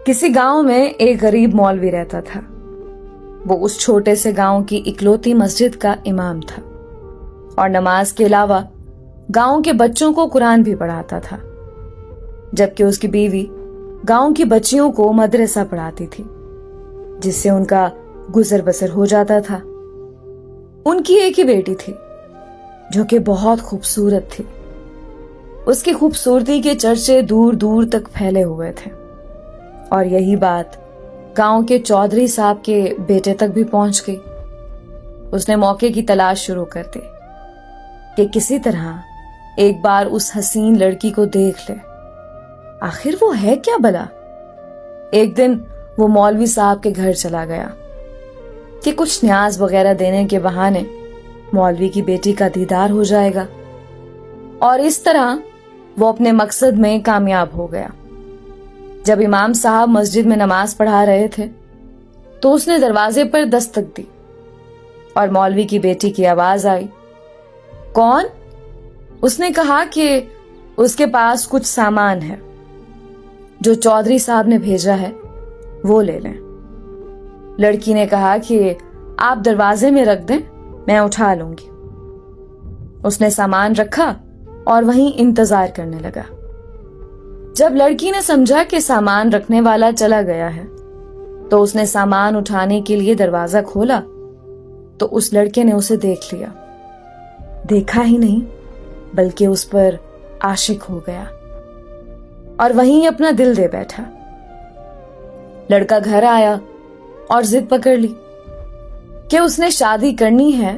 किसी गांव में एक गरीब मौलवी रहता था। वो उस छोटे से गांव की इकलौती मस्जिद का इमाम था और नमाज के अलावा गांव के बच्चों को कुरान भी पढ़ाता था, जबकि उसकी बीवी गांव की बच्चियों को मदरसा पढ़ाती थी, जिससे उनका गुजर बसर हो जाता था। उनकी एक ही बेटी थी जो कि बहुत खूबसूरत थी। उसकी खूबसूरती के चर्चे दूर दूर तक फैले हुए थे और यही बात गांव के चौधरी साहब के बेटे तक भी पहुंच गई। उसने मौके की तलाश शुरू कर दी कि किसी तरह एक बार उस हसीन लड़की को देख ले। आखिर वो है क्या भला? एक दिन वो मौलवी साहब के घर चला गया कि कुछ न्याज वगैरह देने के बहाने मौलवी की बेटी का दीदार हो जाएगा, और इस तरह वो अपने मकसद में कामयाब हो गया। जब इमाम साहब मस्जिद में नमाज पढ़ा रहे थे तो उसने दरवाजे पर दस्तक दी और मौलवी की बेटी की आवाज आई। कौन? उसने कहा कि उसके पास कुछ सामान है जो चौधरी साहब ने भेजा है, वो ले लें। लड़की ने कहा कि आप दरवाजे में रख दें, मैं उठा लूंगी। उसने सामान रखा और वहीं इंतजार करने लगा। जब लड़की ने समझा कि सामान रखने वाला चला गया है तो उसने सामान उठाने के लिए दरवाजा खोला तो उस लड़के ने उसे देख लिया। देखा ही नहीं बल्कि उस पर आशिक हो गया और वहीं अपना दिल दे बैठा। लड़का घर आया और जिद पकड़ ली कि उसने शादी करनी है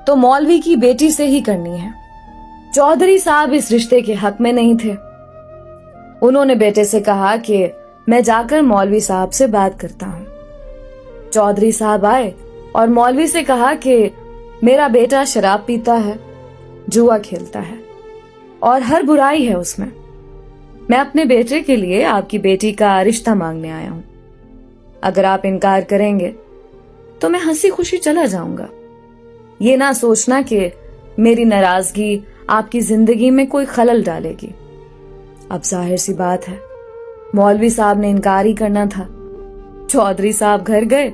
तो मौलवी की बेटी से ही करनी है। चौधरी साहब इस रिश्ते के हक में नहीं थे। उन्होंने बेटे से कहा कि मैं जाकर मौलवी साहब से बात करता हूं। चौधरी साहब आए और मौलवी से कहा कि मेरा बेटा शराब पीता है, जुआ खेलता है और हर बुराई है उसमें। मैं अपने बेटे के लिए आपकी बेटी का रिश्ता मांगने आया हूं। अगर आप इनकार करेंगे तो मैं हंसी खुशी चला जाऊंगा। ये ना सोचना कि मेरी नाराजगी आपकी जिंदगी में कोई खलल डालेगी। अब जाहिर सी बात है, मौलवी साहब ने इनकार ही करना था। चौधरी साहब घर गए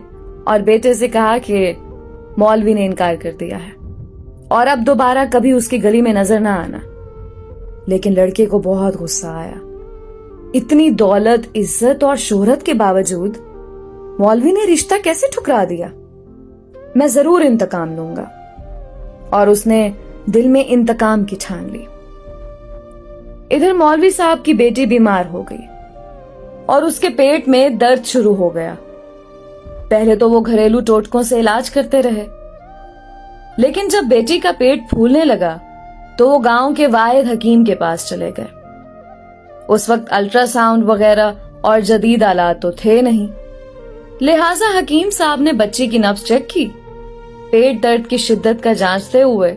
और बेटे से कहा कि मौलवी ने इनकार कर दिया है और अब दोबारा कभी उसकी गली में नजर ना आना। लेकिन लड़के को बहुत गुस्सा आया। इतनी दौलत, इज्जत और शोहरत के बावजूद मौलवी ने रिश्ता कैसे ठुकरा दिया? मैं जरूर इंतकाम लूंगा। और उसने दिल में इंतकाम की ठान ली। इधर मौलवी साहब की बेटी बीमार हो गई और उसके पेट में दर्द शुरू हो गया। पहले तो वो घरेलू टोटकों से इलाज करते रहे, लेकिन जब बेटी का पेट फूलने लगा तो वो गांव के वाहिद हकीम के पास चले गए। उस वक्त अल्ट्रासाउंड वगैरह और जदीद आलात तो थे नहीं, लिहाजा हकीम साहब ने बच्ची की नब्ज चेक की, पेट दर्द की शिद्दत का जांचते हुए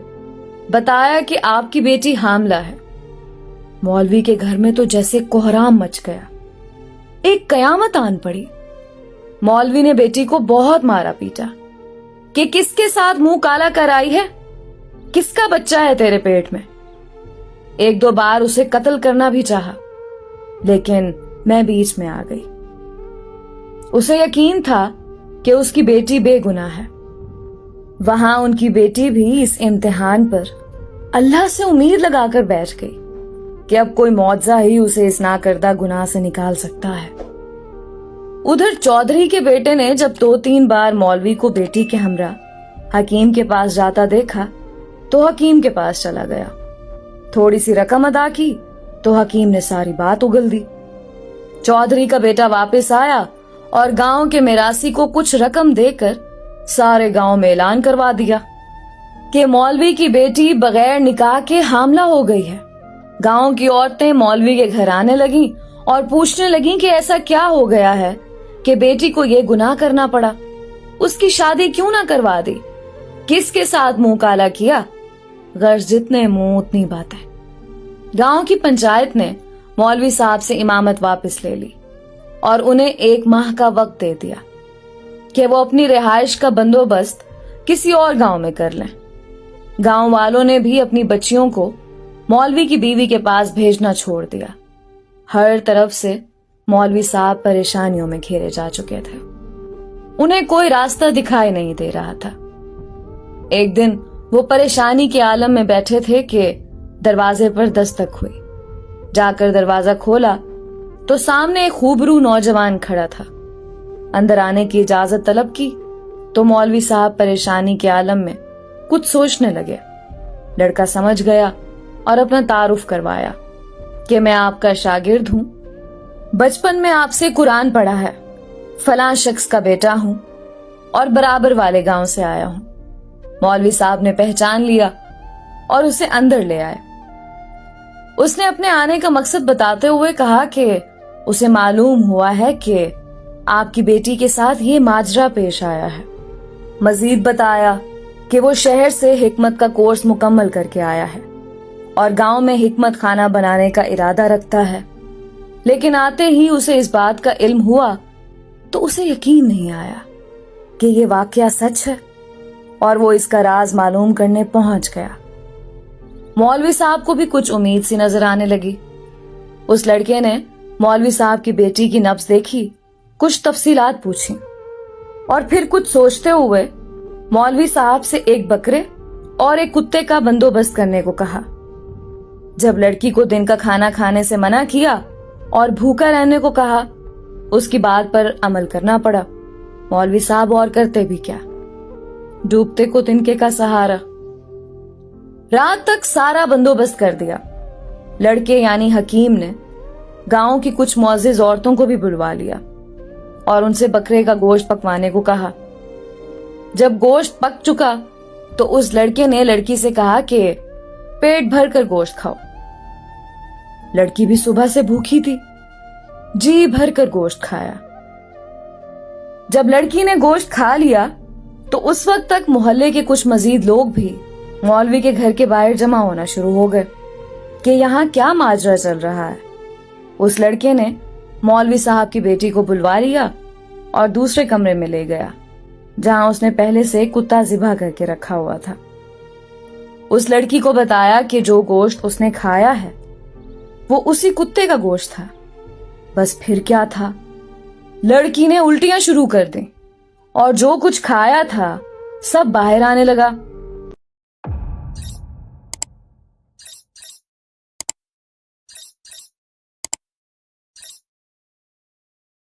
बताया कि आपकी बेटी हामला है। मौलवी के घर में तो जैसे कोहराम मच गया, एक कयामत आन पड़ी। मौलवी ने बेटी को बहुत मारा पीटा कि किसके साथ मुंह काला कर आई है, किसका बच्चा है तेरे पेट में। एक दो बार उसे कत्ल करना भी चाहा, लेकिन मैं बीच में आ गई। उसे यकीन था कि उसकी बेटी बेगुनाह है। वहां उनकी बेटी भी इस इम्तिहान पर अल्लाह से उम्मीद लगाकर बैठ गई कि अब कोई मौजज़ा ही उसे इस नाकर्दा गुनाह से निकाल सकता है। उधर चौधरी के बेटे ने जब 2-3 बार मौलवी को बेटी के हमरा हकीम के पास जाता देखा तो हकीम के पास चला गया। थोड़ी सी रकम अदा की तो हकीम ने सारी बात उगल दी। चौधरी का बेटा वापस आया और गांव के मिरासी को कुछ रकम देकर सारे गांव में ऐलान करवा दिया कि मौलवी की बेटी बगैर निकाह के हामला हो गई है। गांव की औरतें मौलवी के घर आने लगीं और पूछने लगीं कि ऐसा क्या हो गया है कि बेटी को ये गुनाह करना पड़ा, उसकी शादी क्यों ना करवा दी, किसके साथ मुंह काला किया। गर्ज जितने मुंह उतनी बातें। गांव की पंचायत ने मौलवी साहब से इमामत वापस ले ली और उन्हें 1 माह का वक्त दे दिया कि वो अपनी रिहाइश का बंदोबस्त किसी और गांव में कर लें। गांव वालों ने भी अपनी बच्चियों को मौलवी की बीवी के पास भेजना छोड़ दिया। हर तरफ से मौलवी साहब परेशानियों में घेरे जा चुके थे। उन्हें कोई रास्ता दिखाई नहीं दे रहा था। एक दिन वो परेशानी के आलम में बैठे थे कि दरवाजे पर दस्तक हुई। जाकर दरवाजा खोला तो सामने एक खूबरू नौजवान खड़ा था। अंदर आने की इजाजत तलब की तो मौलवी साहब परेशानी के आलम में कुछ सोचने लगे। लड़का समझ गया और अपना तारुफ करवाया कि मैं आपका शागिर्द हूं, बचपन में आपसे कुरान पढ़ा है, फलां शख्स का बेटा हूं और बराबर वाले गांव से आया हूं। मौलवी साहब ने पहचान लिया और उसे अंदर ले आए। उसने अपने आने का मकसद बताते हुए कहा कि उसे मालूम हुआ है कि आपकी बेटी के साथ ये माजरा पेश आया है। मजीद बताया कि वो शहर से हिकमत का कोर्स मुकम्मल करके आया है और गांव में हिकमत खाना बनाने का इरादा रखता है, लेकिन आते ही उसे इस बात का इल्म हुआ तो उसे यकीन नहीं आया कि ये वाकया सच है और वो इसका राज मालूम करने पहुंच गया। मौलवी साहब को भी कुछ उम्मीद सी नजर आने लगी। उस लड़के ने मौलवी साहब की बेटी की नब्ज देखी, कुछ तफसीलात पूछी और फिर कुछ सोचते हुए मौलवी साहब से एक बकरे और एक कुत्ते का बंदोबस्त करने को कहा। जब लड़की को दिन का खाना खाने से मना किया और भूखा रहने को कहा, उसकी बात पर अमल करना पड़ा। मौलवी साहब और करते भी क्या, डूबते को तिनके का सहारा। रात तक सारा बंदोबस्त कर दिया। लड़के यानी हकीम ने गांव की कुछ मुअज़्ज़िज़ औरतों को भी बुलवा लिया और उनसे बकरे का गोश्त पकवाने को कहा। जब गोश्त पक चुका तो उस लड़के ने लड़की से कहा कि पेट भर कर गोश्त खाओ। लड़की भी सुबह से भूखी थी, जी भर कर गोश्त खाया। जब लड़की ने गोश्त खा लिया तो उस वक्त तक मोहल्ले के कुछ मजीद लोग भी मौलवी के घर के बाहर जमा होना शुरू हो गए कि यहाँ क्या माजरा चल रहा है। उस लड़के ने मौलवी साहब की बेटी को बुलवा लिया और दूसरे कमरे में ले गया जहां उसने पहले से कुत्ता ज़िबा करके रखा हुआ था। उस लड़की को बताया कि जो गोश्त उसने खाया है वो उसी कुत्ते का गोश्त था। बस फिर क्या था, लड़की ने उल्टियां शुरू कर दी और जो कुछ खाया था सब बाहर आने लगा।